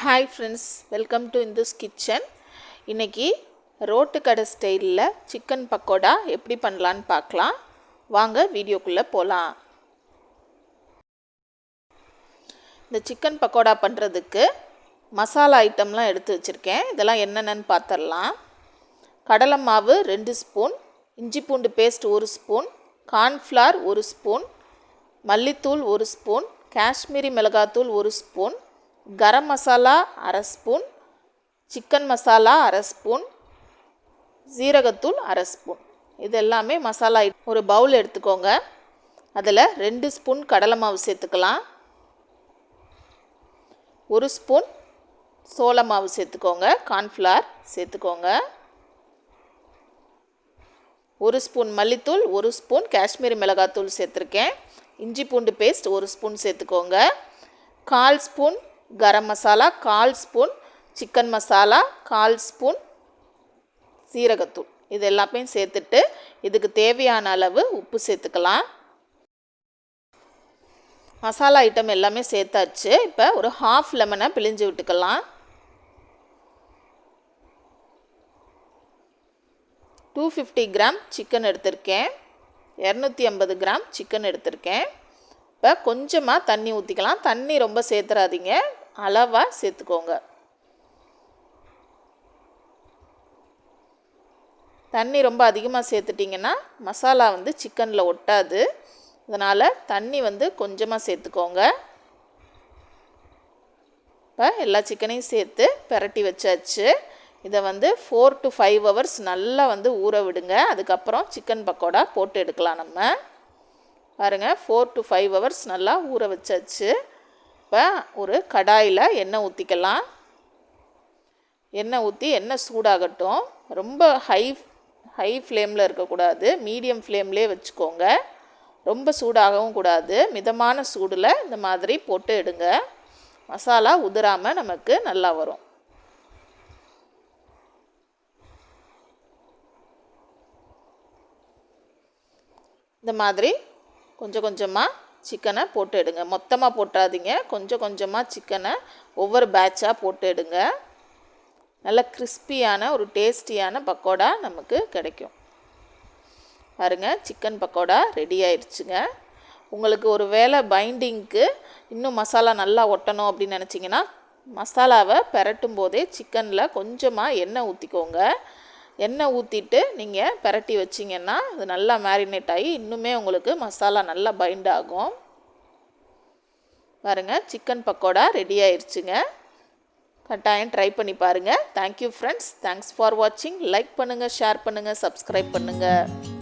Hi friends, welcome to Indu's kitchen. இன்றைக்கி ரோட்டு கடை ஸ்டைலில் சிக்கன் பக்கோடா எப்படி பண்ணலான்னு பார்க்கலாம். வாங்க வீடியோக்குள்ளே போகலாம். இந்த சிக்கன் பக்கோடா பண்ணுறதுக்கு மசாலா ஐட்டம்லாம் எடுத்து வச்சுருக்கேன். இதெல்லாம் என்னென்னு பார்த்துடலாம். கடலை மாவு 2 ஸ்பூன், இஞ்சி பூண்டு பேஸ்ட் 1 ஸ்பூன், கார்ன்ஃப்ளவர் 1 ஸ்பூன், மல்லித்தூள் 1 ஸ்பூன், காஷ்மீரி மிளகாத்தூள் 1 spoon, garam masala 1/2 spoon, chicken masala 1/2 spoon, ஜீரகத்தூள் 1/2 ஸ்பூன். இது எல்லாமே மசாலா. ஒரு பவுல் எடுத்துக்கோங்க. அதில் 2 ஸ்பூன் கடலை மாவு சேர்த்துக்கலாம். 1 ஸ்பூன் சோள மாவு சேர்த்துக்கோங்க. கார்ன்ஃப்ளவர் சேர்த்துக்கோங்க. 1 ஸ்பூன் மல்லித்தூள், 1 ஸ்பூன் காஷ்மீரி மிளகாத்தூள் சேர்த்துருக்கேன். இஞ்சி பூண்டு பேஸ்ட் 1 ஸ்பூன் சேர்த்துக்கோங்க. 1/4 spoon garam masala, 1/4 spoon chicken masala, 1/4 spoon சீரகத்தூள். இது எல்லாமே சேர்த்துட்டு இதுக்கு தேவையான அளவு உப்பு சேர்த்துக்கலாம். மசாலா ஐட்டம் எல்லாமே சேர்த்தாச்சு. இப்போ ஒரு 1/2 லெமனை பிழிஞ்சு விட்டுக்கலாம். 250 கிராம் சிக்கன் எடுத்திருக்கேன். 250 கிராம் சிக்கன் எடுத்திருக்கேன். இப்போ கொஞ்சமாக தண்ணி ஊற்றிக்கலாம். தண்ணி ரொம்ப சேர்த்துறாதீங்க, அளவாக சேர்த்துக்கோங்க. தண்ணி ரொம்ப அதிகமாக சேர்த்துட்டிங்கன்னா மசாலா சிக்கனில் ஒட்டாது. அதனால் தண்ணி கொஞ்சமாக சேர்த்துக்கோங்க. இப்போ எல்லா சிக்கனையும் சேர்த்து பிரட்டி வச்சாச்சு. இதை 4 to 5 hours நல்லா ஊற விடுங்க. அதுக்கப்புறம் சிக்கன் பக்கோடா போட்டு எடுக்கலாம். நம்ம பாருங்கள், 4 to 5 hours நல்லா ஊற வச்சாச்சு. இப்போ ஒரு கடாயில் எண்ணெய் ஊற்றிக்கலாம். எண்ணெய் ஊற்றி எண்ணெய் சூடாகட்டும். ரொம்ப ஹை ஃப்ளேமில் இருக்கக்கூடாது, மீடியம் ஃப்ளேம்லேயே வச்சுக்கோங்க. ரொம்ப சூடாகவும் கூடாது. மிதமான சூடில் இந்த மாதிரி போட்டு எடுங்க. மசாலா உதிராமல் நமக்கு நல்லா வரும். இந்த மாதிரி கொஞ்சம் கொஞ்சமாக சிக்கனை போட்டு எடுங்க. மொத்தமாக போட்டுறாதீங்க. கொஞ்சம் கொஞ்சமாக சிக்கனை ஒவ்வொரு பேட்சாக போட்டு எடுங்க. நல்ல கிறிஸ்பியான ஒரு டேஸ்டியான பக்கோடா நமக்கு கிடைக்கும். பாருங்கள், சிக்கன் பக்கோடா ரெடி ஆயிடுச்சுங்க. உங்களுக்கு ஒரு வேளை பைண்டிங்க்கு இன்னும் மசாலா நல்லா ஒட்டணும் அப்படின்னு நினச்சிங்கன்னா மசாலாவை பெரட்டும் போதே சிக்கனில் கொஞ்சமாக எண்ணெய் ஊற்றிக்கோங்க. எண்ணெய் ஊற்றிட்டு நீங்கள் பிரட்டி வச்சிங்கன்னா அது நல்லா மேரினேட் ஆகி இன்னுமே உங்களுக்கு மசாலா நல்லா பைண்ட் ஆகும். பாருங்கள், சிக்கன் பக்கோடா ரெடி ஆயிடுச்சுங்க. கட்டாயம் ட்ரை பண்ணி பாருங்கள். Thank you friends. தேங்க்ஸ் ஃபார் வாட்சிங். லைக் பண்ணுங்கள், ஷேர் பண்ணுங்கள், சப்ஸ்கிரைப் பண்ணுங்கள்.